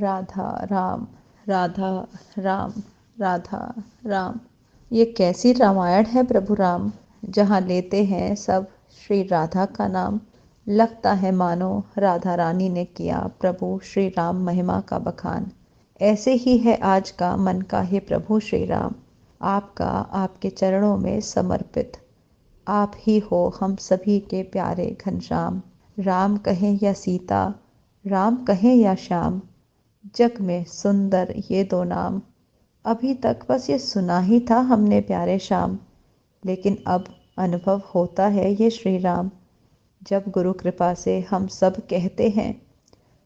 राधा राम, राधा राम, राधा राम। ये कैसी रामायण है प्रभु राम, जहाँ लेते हैं सब श्री राधा का नाम। लगता है मानो राधा रानी ने किया प्रभु श्री राम महिमा का बखान। ऐसे ही है आज का मन का हे प्रभु श्री राम, आपका आपके चरणों में समर्पित। आप ही हो हम सभी के प्यारे घनश्याम। राम कहें या सीता, राम कहें या श्याम, जग में सुंदर ये दो नाम। अभी तक बस ये सुना ही था हमने प्यारे श्याम, लेकिन अब अनुभव होता है ये श्री राम। जब गुरु कृपा से हम सब कहते हैं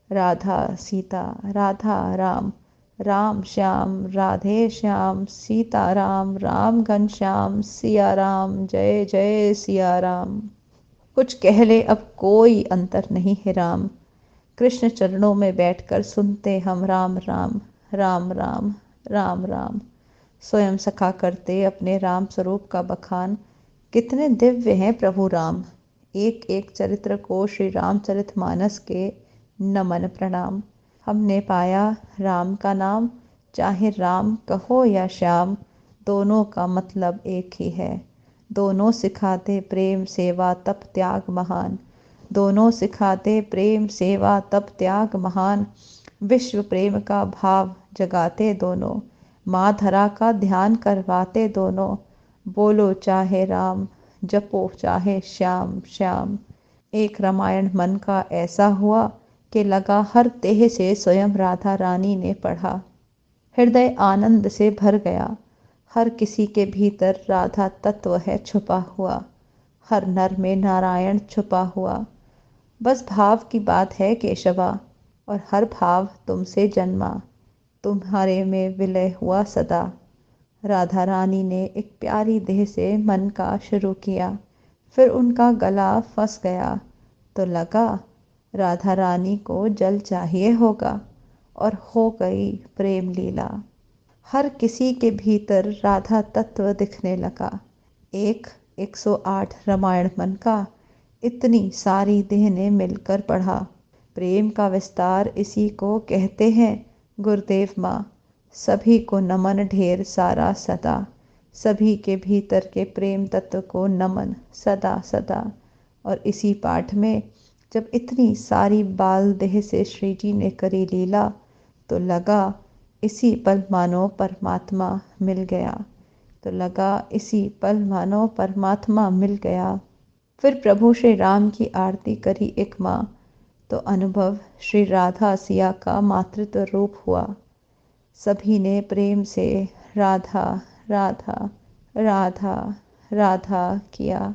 राधा सीता राधा राम, राम श्याम राधे श्याम, सीता राम राम घनश्याम, सिया राम जय जय सिया राम। कुछ कह ले अब कोई अंतर नहीं है राम, कृष्ण चरणों में बैठकर सुनते हम राम राम, राम राम, राम राम। स्वयं सखा करते अपने राम स्वरूप का बखान। कितने दिव्य हैं प्रभु राम, एक एक चरित्र को श्री रामचरितमानस के नमन प्रणाम। हमने पाया राम का नाम, चाहे राम कहो या श्याम, दोनों का मतलब एक ही है। दोनों सिखाते प्रेम सेवा तप त्याग महान, दोनों सिखाते प्रेम सेवा तप त्याग महान। विश्व प्रेम का भाव जगाते दोनों, माँ धरा का ध्यान करवाते दोनों। बोलो चाहे राम, जपो चाहे श्याम श्याम। एक रामायण मन का ऐसा हुआ कि लगा हर देह से स्वयं राधा रानी ने पढ़ा। हृदय आनंद से भर गया, हर किसी के भीतर राधा तत्व है छुपा हुआ, हर नर में नारायण छुपा हुआ। बस भाव की बात है केशवा, और हर भाव तुमसे जन्मा, तुम्हारे में विलय हुआ सदा। राधा रानी ने एक प्यारी देह से मन का शुरू किया, फिर उनका गला फंस गया तो लगा राधा रानी को जल चाहिए होगा, और हो गई प्रेम लीला। हर किसी के भीतर राधा तत्व दिखने लगा। 108 रामायण मन का इतनी सारी देह ने मिलकर पढ़ा। प्रेम का विस्तार इसी को कहते हैं गुरुदेव माँ। सभी को नमन ढेर सारा सदा, सभी के भीतर के प्रेम तत्व को नमन सदा सदा। और इसी पाठ में जब इतनी सारी बाल देह से श्री जी ने करी लीला, तो लगा इसी पल मानो परमात्मा मिल गया, तो लगा इसी पल मानो परमात्मा मिल गया। फिर प्रभु श्री राम की आरती करी एक माँ, तो अनुभव श्री राधा सिया का मातृत्व रूप हुआ। सभी ने प्रेम से राधा राधा राधा राधा किया।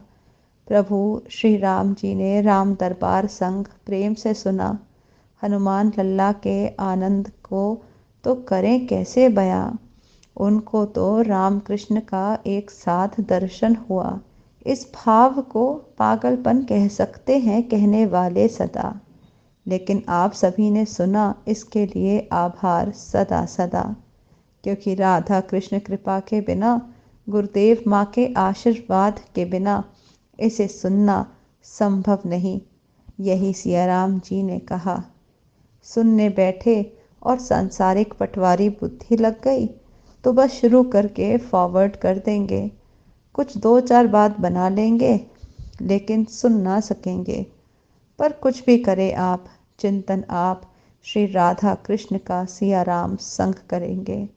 प्रभु श्री राम जी ने राम दरबार संग प्रेम से सुना। हनुमान लल्ला के आनंद को तो करें कैसे बयां, उनको तो राम कृष्ण का एक साथ दर्शन हुआ। इस भाव को पागलपन कह सकते हैं कहने वाले सदा, लेकिन आप सभी ने सुना इसके लिए आभार सदा सदा। क्योंकि राधा कृष्ण कृपा के बिना, गुरुदेव माँ के आशीर्वाद के बिना इसे सुनना संभव नहीं। यही सिया राम जी ने कहा। सुनने बैठे और सांसारिक पटवारी बुद्धि लग गई तो बस शुरू करके फॉरवर्ड कर देंगे। कुछ 2-4 बात बना लेंगे, लेकिन सुन ना सकेंगे। पर कुछ भी करें आप, चिंतन आप श्री राधा कृष्ण का सिया राम संग करेंगे।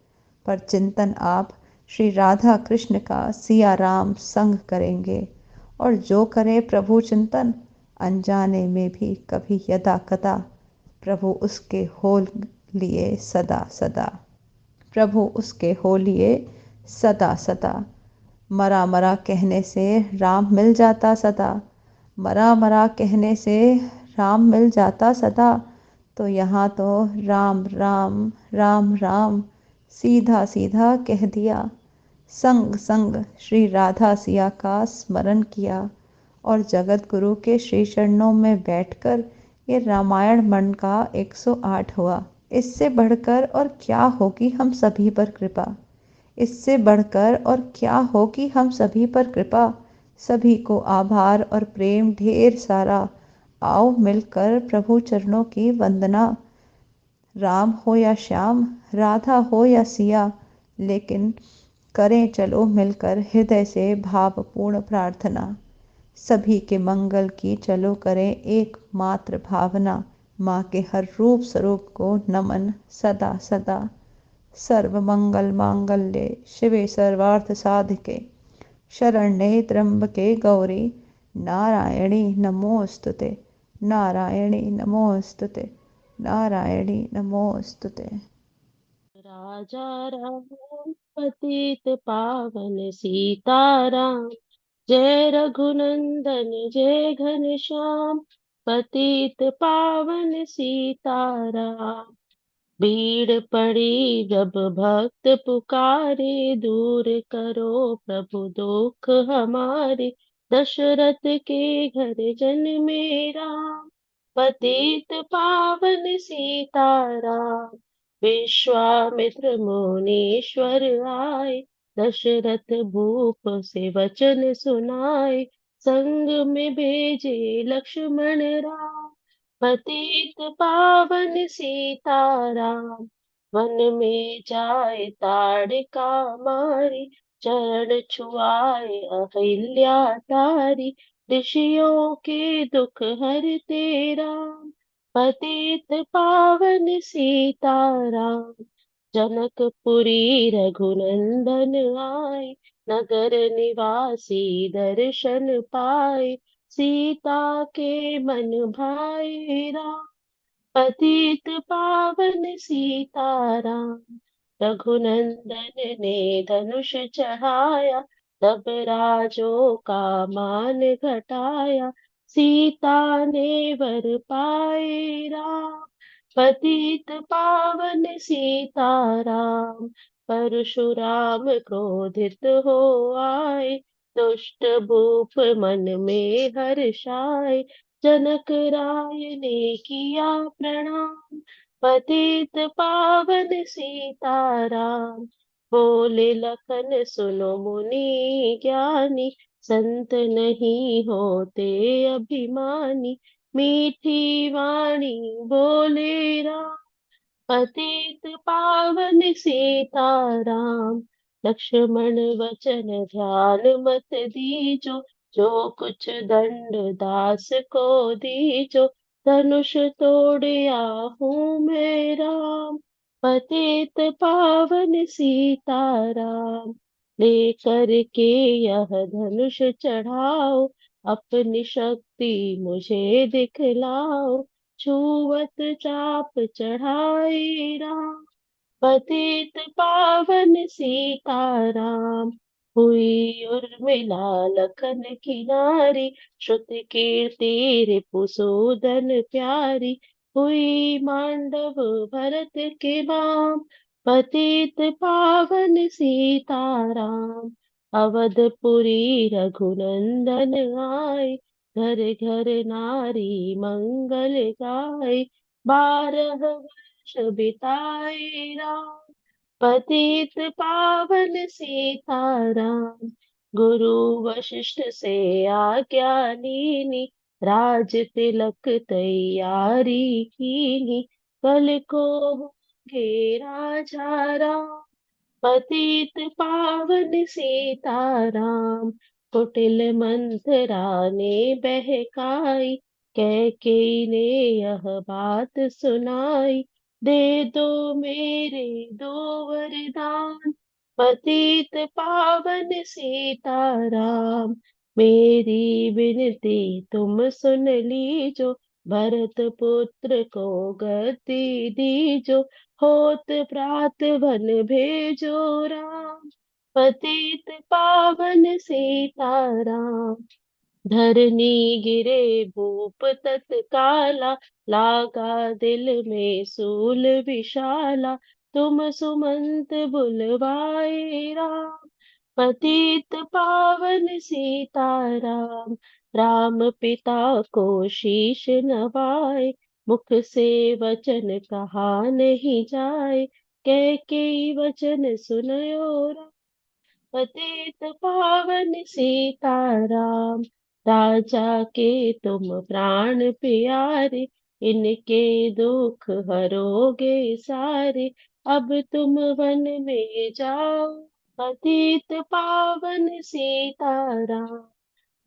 पर चिंतन आप श्री राधा कृष्ण का सिया राम संग करेंगे। और जो करे प्रभु चिंतन, अनजाने में भी कभी यदा कदा, प्रभु उसके हो लिए सदा सदा, प्रभु उसके हो लिए सदा सदा। मरा मरा कहने से राम मिल जाता सदा, मरा मरा कहने से राम मिल जाता सदा। तो यहाँ तो राम राम राम राम सीधा सीधा कह दिया। संग संग श्री राधा सिया का स्मरण किया, और जगत गुरु के श्री चरणों में बैठकर ये रामायण मन का 108 हुआ। इससे बढ़कर और क्या होगी हम सभी पर कृपा, इससे बढ़कर और क्या होगी हम सभी पर कृपा। सभी को आभार और प्रेम ढेर सारा, आओ मिलकर प्रभु चरणों की वंदना। राम हो या श्याम, राधा हो या सिया, लेकिन करें चलो मिलकर हृदय से भावपूर्ण प्रार्थना। सभी के मंगल की चलो करें एकमात्र भावना। माँ के हर रूप स्वरूप को नमन सदा सदा। सर्व मंगल मांगल्ये शिवे सर्वार्थ साधिके, शरण्ये त्र्यंबके गौरी नारायणी नमोस्तुते, नारायणी नमोस्तुते, नारायणी नमोस्तुते। राजा राम पतित पावन सीताराम, जय रघुनंदन जय घनश्याम, पतित पावन सीताराम। भीड़ पड़ी जब भक्त पुकारे, दूर करो प्रभु दुख हमारे। दशरथ के घर जन्मे राम, पतित पावन सीताराम। विश्वामित्र मुनीश्वर आए, दशरथ भूप से वचन सुनाए। संग में भेजे लक्ष्मण राम, पतित पावन सीताराम। वन में जाए ताड़का मारी, चरण छुआए अहिल्या तारी। ऋषियों के दुख हरते राम, पतित पावन सीताराम। जनकपुरी रघुनंदन आए, नगर निवासी दर्शन पाए। सीता के मन भाए राम, पतित पावन सीताराम। रघुनंदन ने धनुष चढ़ाया, तब राजों का मान घटाया। सीता ने वर पाए राम, पतित पावन सीताराम। परशुराम क्रोधित हो आए, दुष्ट भूप मन में हर्षाए। जनक राय ने किया प्रणाम, पतित पावन सीताराम। बोले लखन सुनो मुनि ज्ञानी, संत नहीं होते अभिमानी। मीठी वाणी बोले राम, पतित पावन सीताराम। लक्ष्मण वचन ध्यान मत दीजो, जो कुछ दंड दास को दीजो। धनुष तोड़या हूँ मैं राम, पतित पावन सीताराम। लेकर के यह धनुष चढ़ाओ, अपनी शक्ति मुझे दिखलाओ। छुवत चाप चढ़ाए राम, पतित पावन सीताराम। हुई उर्मिला लखन की नारी, श्रुति कीर्ति रिपुसूदन प्यारी। हुई मांडव भरत के बाम, पतित पावन सीताराम। अवधपुरी रघुनंदन आए, घर घर नारी मंगल गाए। 12 वर्ष बिताए राम, पतित पावन सीताराम। गुरु वशिष्ठ से आज्ञा लीनी, राज तिलक तैयारी कीनी। कल को होंगे राजा राम, पतित पावन सीताराम। कुटिल मंथरा ने बहकाई, कैकेयी ने यह बात सुनाई। दे दो मेरे दो वरदान, पतित पावन सीताराम। मेरी विनती तुम सुन लीजो, भरत पुत्र को गद्दी दीजो। होत प्रात वन भेजो राम, पतित पावन सीताराम। धरनी गिरे भूप तत्काला, लागा दिल में सूल विशाला। तुम सुमंत बुलवाए राम, पतित पावन सीताराम। राम पिता को शीश नवाए, मुख से वचन कहा नहीं जाए। कैकेयी वचन सुनयो राम, पतित पावन सीताराम। राजा के तुम प्राण प्यारे, इनके दुख हरोगे सारे, अब तुम वन में जाओ। पतित पावन सीताराम,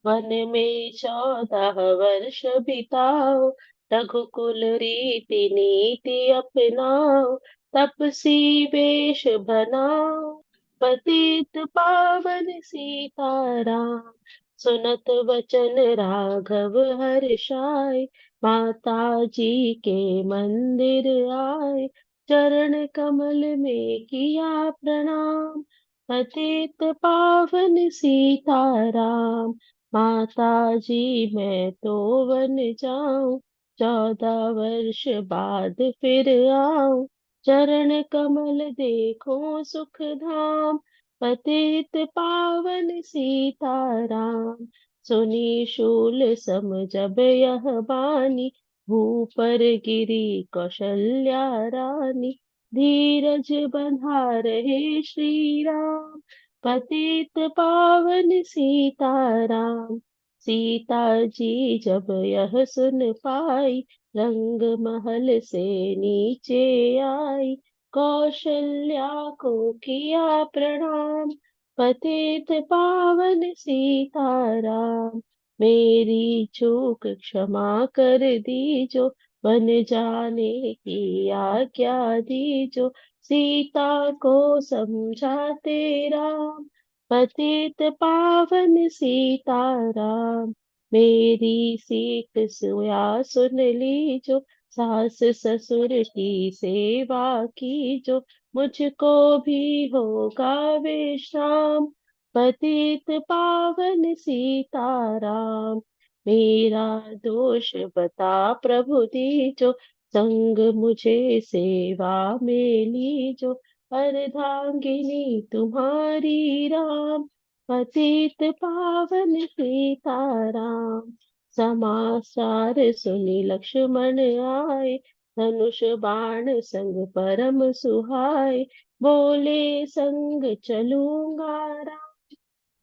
वन में 14 वर्ष बिताओ। रघुकुल रीति नीति अपनाओ, तपसी वेश बनाओ। पतित पावन सीताराम, सुनत वचन राघव हर्षाय। माता जी के मंदिर आए, चरण कमल में किया प्रणाम। पतित पावन सीताराम, माता जी मैं तो वन जाऊं, 14 वर्ष बाद फिर आऊं। चरण कमल देखो सुख धाम, पतित पावन सीताराम। सुनी शूल सम जब यह बानी, भूपर गिरी कौशल्या रानी। धीरज बंधा रहे श्री राम, पतित पावन सीताराम। सीता जी जब यह सुन पाई, रंग महल से नीचे आई। कौशल्या को किया प्रणाम, पतित पावन सीताराम। मेरी चूक क्षमा कर दीजो, वन जाने की आज्ञा दीजो। सीता को समझाते राम, पतित पावन सीताराम। मेरी सीख सुया सुन लीजो, सास ससुर की सेवा कीजो। मुझको भी होगा विश्राम, पतित पावन सीताराम। मेरा दोष बता प्रभु दीजो, संग मुझे सेवा में लीजो। अर्धांगिनी तुम्हारी राम, पतित पावन सीताराम। समाचार सुनि लक्ष्मण आए, धनुष बाण संग परम सुहाए। बोले संग चलूंगा राम,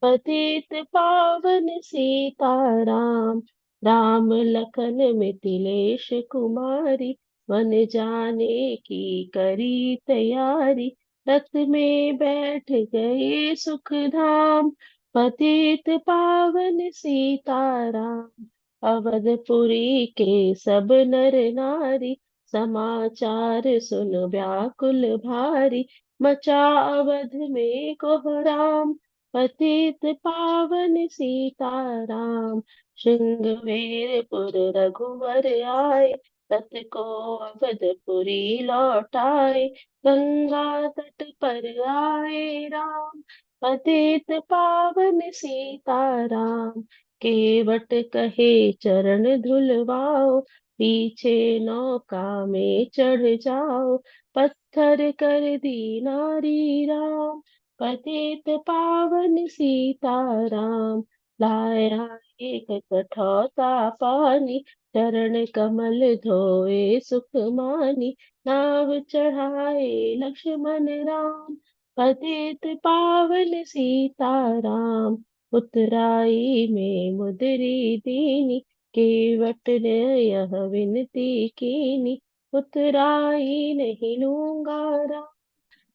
पतित पावन सीताराम। राम लखन मिथिलेश कुमारी, वन जाने की करी तैयारी। रथ में बैठ गए सुख धाम, पतित पावन सीताराम। अवधपुरी के सब नर नारी, समाचार सुन व्याकुल भारी। मचा अवध में कोहराम, पतित पावन सीताराम। श्रृंगवेरपुर रघुवर आए, रथ को अवधपुरी लौटाए। गंगा तट पर आए राम, पतित पावन सीताराम। केवट कहे चरण धुलवाओ, पीछे नौका में चढ़ जाओ। पत्थर कर दी नारी राम, पतित पावन सीताराम। लाया एक कठौता पानी, चरण कमल धोए सुख मानी। नाव चढ़ाए लक्ष्मण राम, पतित पावन सीताराम। उतराई में मुदरी दीनी, केवट ने यह विनती कीनी। उतराई नहीं लूंगा राम,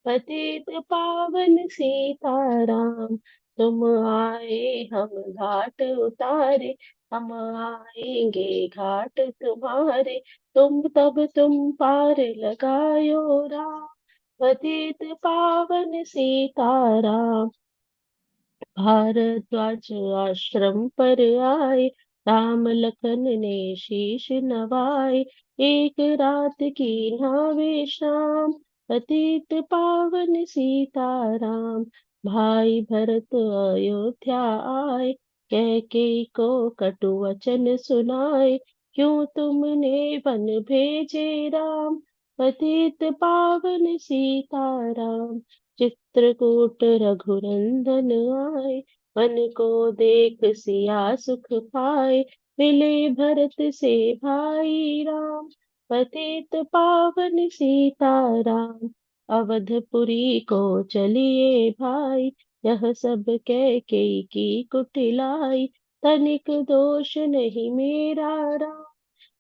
पतित पावन सीताराम। तुम आए हम घाट उतारे, हम आएंगे घाट तुम्हारे। तुम पार लगायो राम, पतित पावन सीताराम। भारद्वाज आश्रम पर आए, राम लखन ने शीश नवाए। एक रात की नावे शाम, पतित पावन सीताराम। भाई भरत अयोध्या आए, कैकेयी को कटु वचन सुनाए। क्यों तुमने वन भेजे राम, पतित पावन सीताराम। चित्रकूट रघुनंदन आए, वन को देख सिया सुख पाए। मिले भरत से भाई राम, पतित पावन सीताराम। अवधपुरी को चलिए भाई, यह सब कैकेयी की कुटिलाई। तनिक दोष नहीं मेरा राम,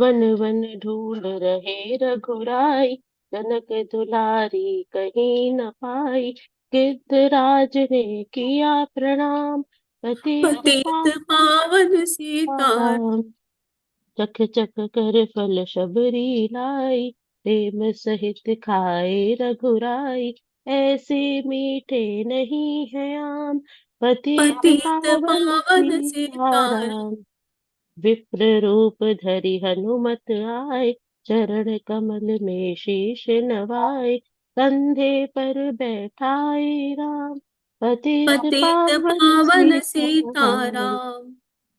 वन वन ढूंढ रहे रघुराई, जनक दुलारी कहीं न पाई। गिद्धराज ने किया प्रणाम, पतित पतित पावन सीताराम। पावन। चख चख कर फल शबरी लाई, प्रेम सहित खाए रघुराई। ऐसे मीठे नहीं है आम, पतित पतित पावन पावन सीताराम। सीताराम। विप्र रूप धरि हनुमत आए, चरण कमल में शीश नवाए। कंधे पर बैठाए राम, पतित पतित पावन पावन सीताराम। सीताराम।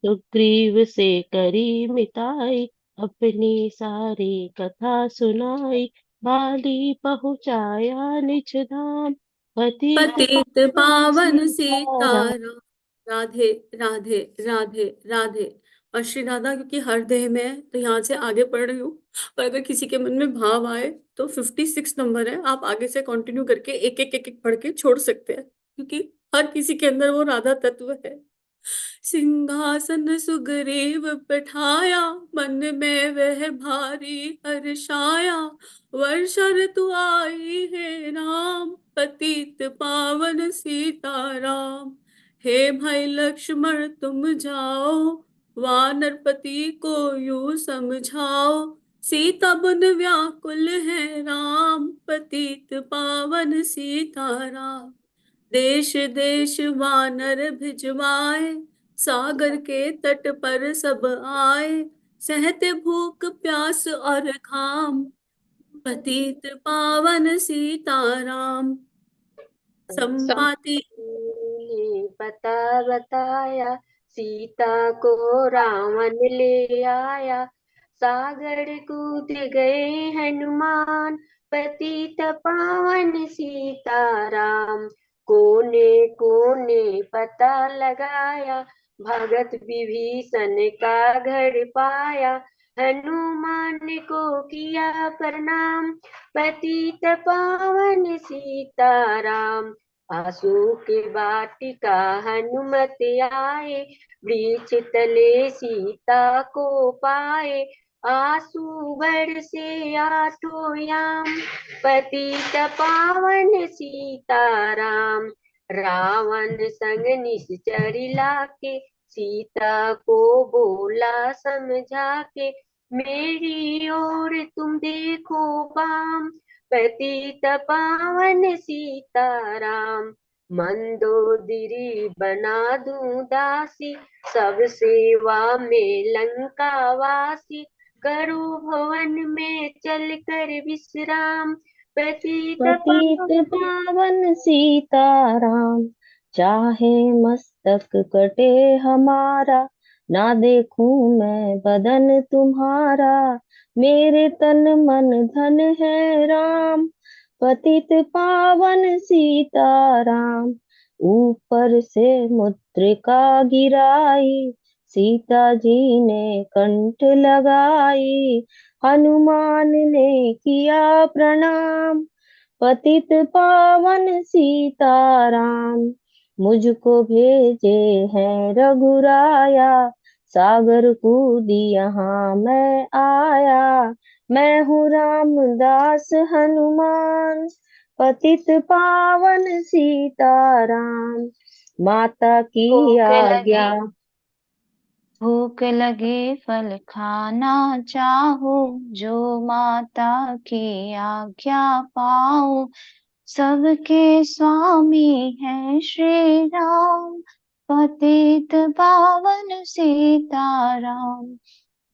सुग्रीव से करी मिताई, अपनी सारी कथा सुनाई। बाली पहुँचाया निज धाम, पतित पतित पावन पावन सीताराम। सीताराम। राधे राधे राधे राधे। और श्री राधा क्योंकि हर देह में है तो यहाँ से आगे पढ़ रही हूँ। पर अगर किसी के मन में भाव आए तो 56 नंबर है, आप आगे से कंटिन्यू करके एक एक एक एक पढ़ के छोड़ सकते हैं, क्योंकि हर किसी के अंदर वो राधा तत्व है। सिंहासन सुग्रीव बिठाया, मन में वह भारी हर्षाया। वर्षा ऋतु आई है राम, पतित पावन सीताराम। हे भाई लक्ष्मण तुम जाओ, वानरपति को यूं समझाओ। सीता बन व्याकुल है राम, पतित पावन सीताराम। देश देश वानर भिजवाए, सागर के तट पर सब आए। सहते भूख प्यास और घाम, पतित पावन सीताराम। संपाति ने पता बताया, सीता को रावण ले आया। सागर कूद गए हनुमान, पतित पावन सीताराम। कोने कोने पता लगाया, भगत विभीषण का घर पाया। हनुमान को किया प्रणाम, पतित पावन सीताराम। आंसू की वाटिका हनुमत आए, वृक्ष तले सीता को पाए। आंसू बरसे आठों याम, पतित पावन सीताराम। रावण संग निश्चर लाके, सीता को बोला समझा के। मेरी ओर तुम देखो बाम, पतित पावन सीताराम। मंदोदरी बना दूं दासी, सब सेवा में लंका वासी। करु भवन में चल कर विश्राम, पतित पतित पावन सीताराम। चाहे मस्तक कटे हमारा, ना देखूं मैं बदन तुम्हारा। मेरे तन मन धन है राम, पतित पावन सीताराम। ऊपर से मुद्रिका गिराई, सीता जी ने कंठ लगाई। हनुमान ने किया प्रणाम, पतित पावन सीताराम। मुझको भेजे हैं रघुराया, सागर कूद यहाँ मैं आया। मैं हूँ रामदास हनुमान, पतित पावन सीताराम। माता की आज्ञा, भूख लगे फल खाना चाहो, जो माता की आज्ञा पाओ। सबके स्वामी हैं श्री राम, पतित पावन सीताराम।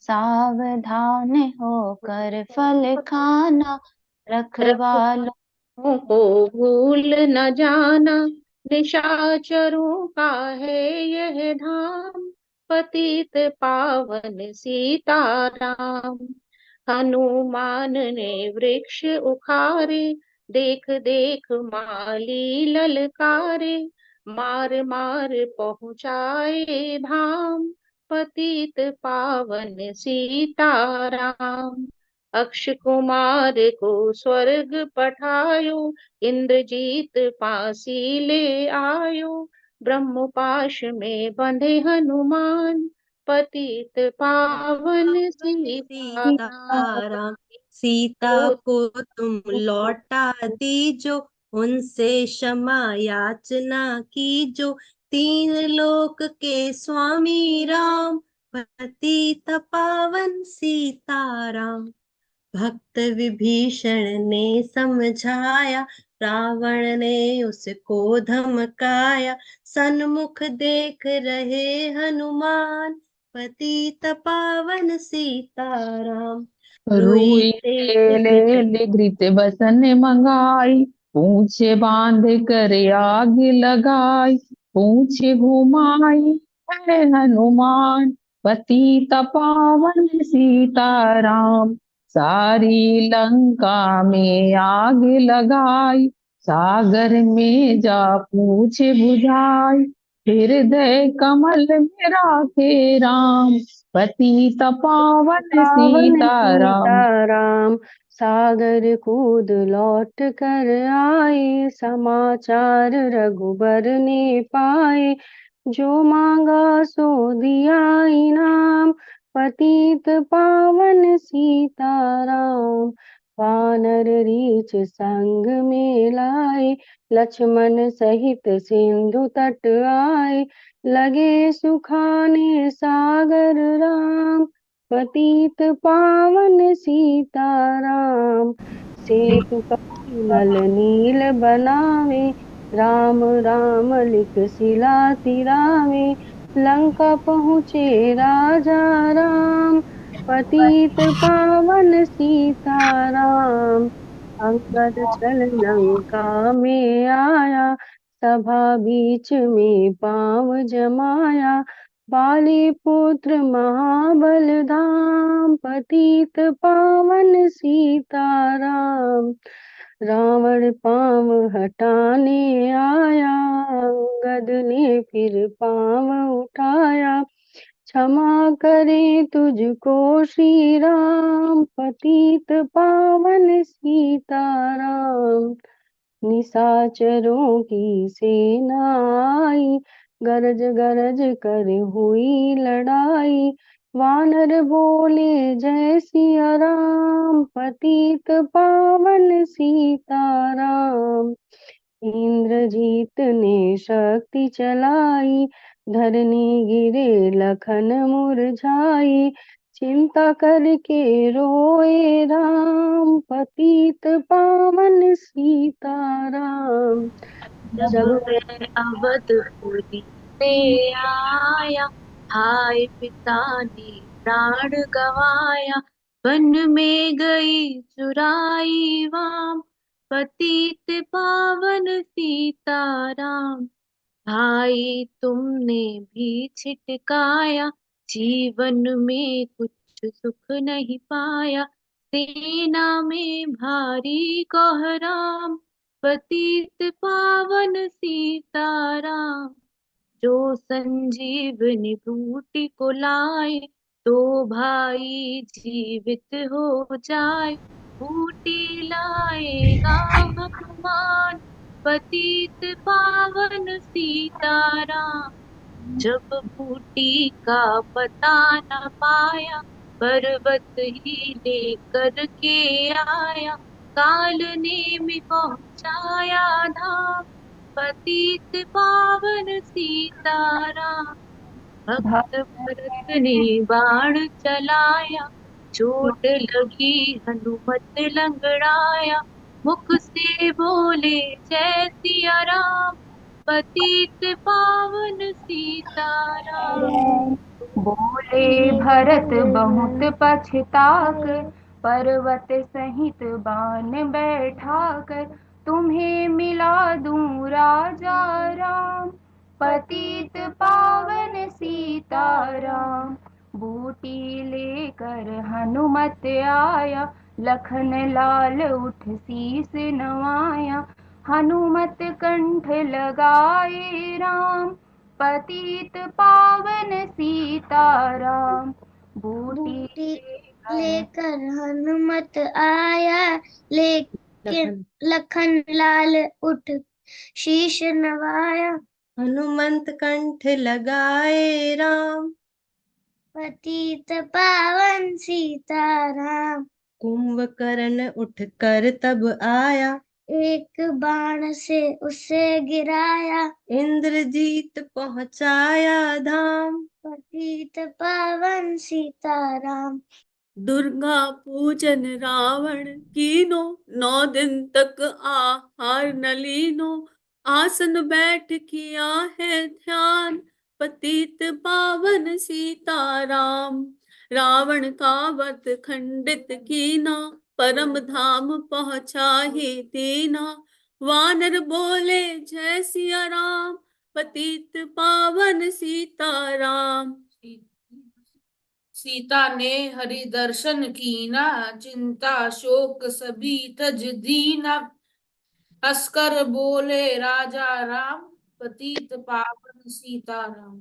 सावधान होकर फल खाना, रखवालों को भूल न जाना। निशाचरों का है यह धाम, पतित पावन सीताराम। हनुमान ने वृक्ष उखारे, देख देख माली ललकारे। मार मार पहुँचाए धाम, पतित पावन सीताराम। अक्ष कुमार को स्वर्ग पठायो, इंद्रजीत फांसी ले आयो। ब्रह्म पाश में बंधे हनुमान, पतित पावन सीताराम। सीताराम। सीता को तुम लौटा दीजो, उनसे क्षमा याचना कीजो, तीन लोक के स्वामी राम, पतित पावन सीताराम। भक्त विभीषण ने समझाया, रावण ने उसको धमकाया, सन्मुख देख रहे हनुमान, पतित पावन सीताराम। रुई रोई ले घृत बसन मंगाई, पूछे बांध कर आग लगाई, पूछे घुमाई है हनुमान, पतित पावन सीताराम। सारी लंका में आग लगाई, सागर में जा पूछे बुझाई, हृदय कमल में राखे राम, पतित पावन सीताराम। सीताराम। सागर कूद लौट कर आए, समाचार रघुबर ने पाए, जो मांगा सो दिया इनाम, पतित पावन सीताराम। वानर रीछ संग में लाए, लक्ष्मण सहित सिंधु तट आए, लगे सुखाने सागर राम, पतित पावन सीताराम। सेतु कमल नील बनावे, राम राम लिख शिला तिरावे, लंका पहुँचे राजा राम, पतित पावन सीताराम। अंगद चल लंका में आया, सभा बीच में पाँव जमाया, बाली पुत्र महाबल धाम, पतित पावन सीताराम। रावण पाँव हटाने आया, अंगद ने फिर पाँव उठाया, क्षमा करे तुझको श्री राम, पतित पावन सीताराम। निशाचरों की सेना आई, गरज गरज कर हुई लड़ाई, वानर बोले जय सिया राम, पतित पावन सीताराम। इंद्रजीत ने शक्ति चलाई, धरनी गिरे लखन मुरझाई, चिंता करके रोए राम, पतित पावन सीताराम। जब मैं अवधपुरी से आया, हाय पिता ने प्राण गवाया, वन में गई चुराई वाम, पतित पावन सीताराम। भाई तुमने भी छिटकाया, जीवन में कुछ सुख नहीं पाया, सेना में भारी कोहराम, पतित पावन सीताराम। जो संजीवनी बूटी को लाए, तो भाई जीवित हो जाए, बूटी लाएगा हनुमान, पतित पावन सीताराम। जब बूटी का पता न पाया, पर्वत ही लेकर के आया, काल ने में पहुंचाया धाम, पतित पावन सीताराम। भक्त भरत ने बाण चलाया, चोट लगी हनुमत लंगड़ाया, मुख से बोले जय सिया राम, पतित पावन सीताराम। बोले भरत बहुत पछताकर, पर्वत सहित बाण बैठाकर, तुम्हें मिला दूं राजा राम, पतित पावन सीताराम। बूटी लेकर हनुमत आया, लखन लाल उठ शीस नवाया, हनुमत कंठ लगाए राम, पतित पावन सीताराम। बूटी लेकर हनुमत आया, लेकिन लखन लाल उठ शीश नवाया, हनुमंत कंठ लगाए राम, पतित पावन सीताराम। कुंभकर्ण उठकर तब आया, एक बाण से उसे गिराया, इंद्रजीत पहुंचाया धाम। पतित पावन सीताराम। दुर्गा पूजन रावण कीनो, 9 दिन तक आहार न लीनो। आसन बैठ किया है ध्यान, पतित पावन सीताराम। रावण का वध खंडित कीना, परम धाम पहुंचा ही दीना। वानर बोले जय सिया राम, पतित पावन सीताराम। सीता ने हरि दर्शन कीना, चिंता शोक सभी तज दीना। हंसकर बोले राजा राम, पतित पावन सीताराम।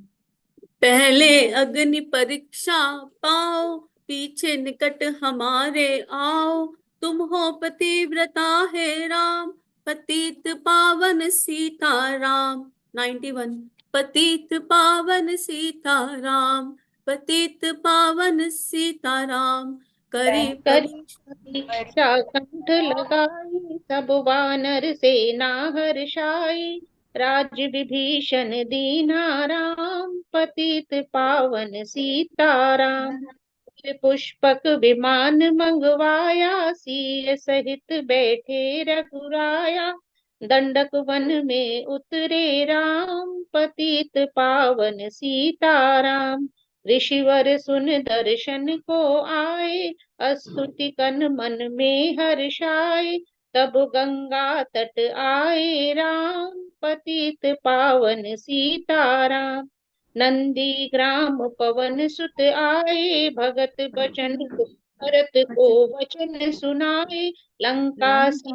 पहले अग्नि परीक्षा पाओ, पीछे निकट हमारे आओ। तुम हो पतिव्रता है राम, पतित पावन सीताराम। 91 पतित पावन सीताराम, पतित पावन सीताराम। करी परीक्षा कंठ लगाई, सब वानर सेना हर्षाई। राज्य विभीषण दीना राम, पतित पावन सीताराम। पुष्पक विमान मंगवाया, सिय सहित बैठे रघुराया। दंडक वन में उतरे राम, पतित पावन सीताराम। ऋषिवर सुन दर्शन को आए, स्तुति कन मन में हर्षाए। तब गंगा तट आए राम, पतित पावन सीताराम। नंदी ग्राम पवन सुत आए, भगत बचन भरत को वचन सुनाए। लंका से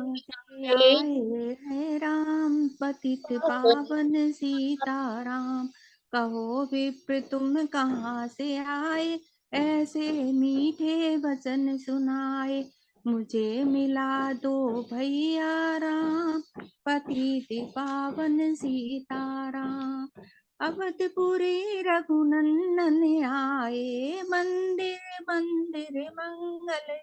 आए है राम, पतित पावन सीताराम। कहो विप्र तुम कहाँ से आए, ऐसे मीठे वचन सुनाए। मुझे मिला दो भैया राम, पतित पावन सीताराम। अवधपुरी रघुनंदन आए, मंदिर मंदिर मंगल।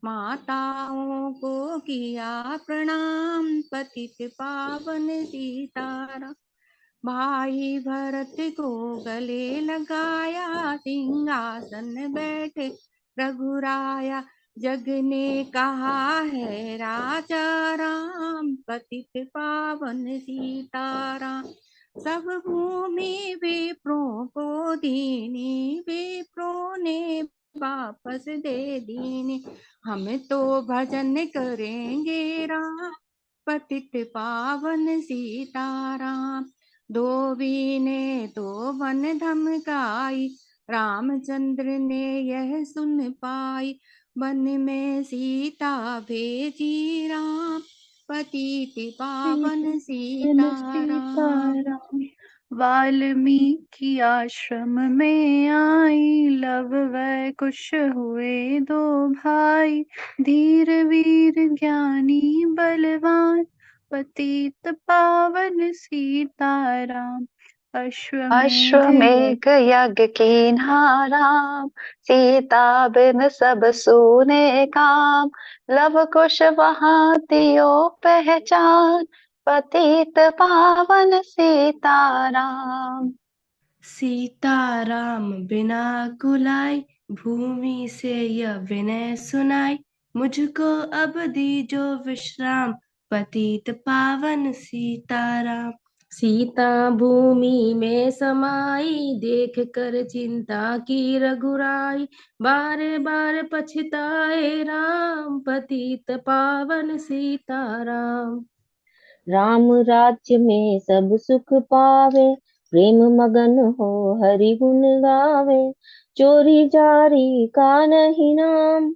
माताओं को किया प्रणाम, पतित पावन सीताराम। भाई भरत को गले लगाया, सिंहासन बैठे रघुराया। जग ने कहा है राजा राम, पतित पावन सीताराम। सब भूमि विप्रों को दीनी, विप्रों ने वापस दे दीनी। हम तो भजन करेंगे राम, पतित पावन सीताराम। धोबी ने तो वन धमकाई, रामचंद्र ने यह सुन पाई। वन में सीता भेजी राम, पतित पावन सीताराम। वाल्मीकि आश्रम में आई, लव वै कुश हुए दो भाई। धीर वीर ज्ञानी बलवान, पतित पावन सीताराम। अश्वमेध यज्ञ कीन्हा राम, सीता बिन सब सूने काम। लव कुश वहाँ तियो पहचान, पतित पावन सीताराम। सीताराम बिना कुलाई, भूमि से यह विनय सुनाई। मुझको अब दीजो विश्राम, पतित पावन सीताराम। सीता भूमि में समाई, देख कर चिंता की रघुराई। बार बार पछताए राम, पतित पावन सीताराम। राम राज्य में सब सुख पावे, प्रेम मगन हो हरि गुण गावे। चोरी जारी का नहीं नाम,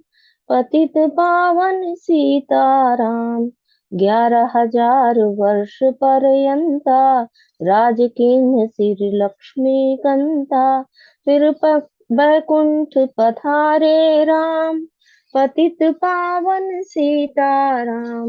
पतित पावन सीताराम। 11,000 वर्ष पर्यंता, राज किन्ह सिर लक्ष्मी कंता। फिर बैकुंठ पधारे राम, पतित पावन सीताराम।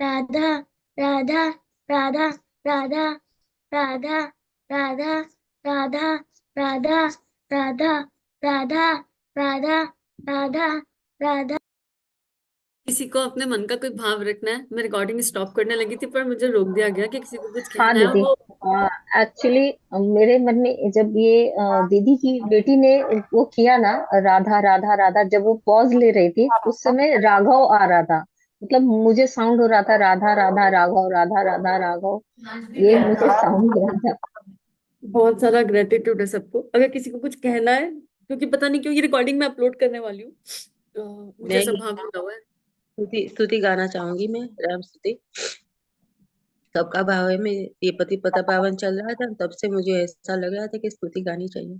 राधा राधा राधा राधा राधा राधा राधा राधा राधा राधा राधा राधा राधा। किसी को अपने मन का कोई भाव रखना है। मैं रिकॉर्डिंग स्टॉप करने लगी थी पर मुझे रोक दिया गया कि किसी को कुछ हाँ कहना है और दीदी, वो एक्चुअली मेरे मन में जब ये दीदी की बेटी ने वो किया ना, राधा राधा राधा, जब वो पॉज ले रही थी उस समय राघव आ रहा था, मतलब मुझे साउंड हो रहा था राधा राधा राघव, राधा राधा राघव, ये मुझे साउंड हो रहा था। बहुत सारा ग्रेटिट्यूड है सबको। अगर किसी को कुछ कहना है, क्योंकि पता नहीं क्यों ये रिकॉर्डिंग मैं अपलोड करने वाली हूँ, मुझे मैं ऐसा भाव जुड़ा हुआ है। स्तुति गाना चाहूंगी, मैं राम स्तुति। सबका भाव है, मैं ये पति पता पावन चल रहा था तब से मुझे ऐसा लग रहा था कि स्तुति गानी चाहिए।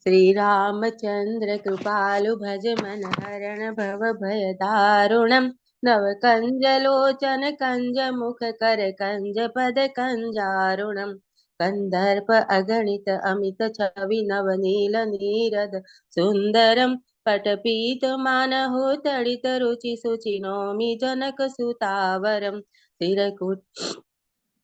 श्री रामचंद्र कृपालु भज मन हरण भव भय दारुणम नव कंज लोचन कंज मुख कर कंज पद कंजारुणम कंदर्प अगणित अमित छवि नवनील नीरद सुंदरम पटपीत मानहो तड़ित रुचि सुचि नौमि जनक सुतावरम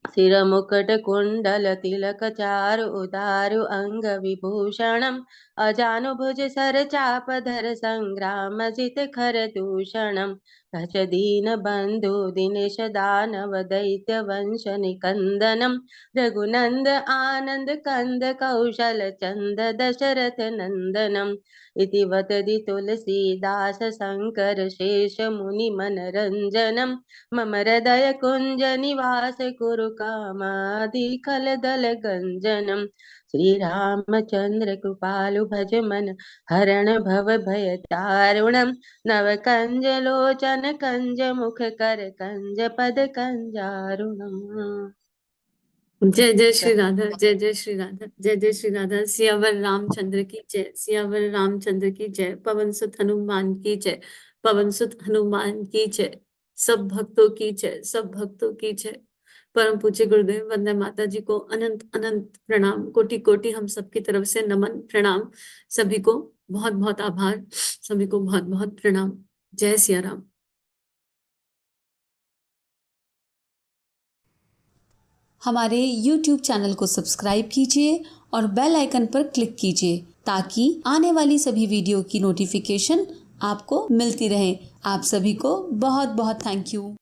सिर मुकुट कुंडल तिलक चारु उदारु अंग विभूषणम अजानुभुज सर चाप धर संग्राम जित खर दूषणम भज दीन बंधु दिनेश दानव दैत्य वंश निकंदनम रघुनंद आनंद कंद कौशल चंद दशरथ नंदनम इति वदति तुलसीदास शंकर शेष मुनि मनरंजनम मम हृदय कुंज निवास कुरु कामादिकल दल गंजनम श्री रामचंद्र कृपालु भज मन हरण भव भय दारुणम नव कंज लोचन कंज मुख कर कंज पद कंजारुणम। जय जय श्री राधा, जय जय श्री राधा, जय जय श्री राधा। सियावर रामचंद्र की जय, सियावर रामचंद्र की जय। पवन सुत हनुमान की जय, पवन सुत हनुमान की जय। सब भक्तों की जय, सब भक्तों की जय। परम पूज्य गुरुदेव वंदे माता जी को अनंत अनंत प्रणाम, कोटि कोटि हम सबकी तरफ से नमन प्रणाम। सभी को बहुत बहुत आभार, सभी को बहुत बहुत प्रणाम। जय सिया राम। हमारे YouTube चैनल को सब्सक्राइब कीजिए और बेल आइकन पर क्लिक कीजिए ताकि आने वाली सभी वीडियो की नोटिफिकेशन आपको मिलती रहे। आप सभी को बहुत बहुत थैंक यू।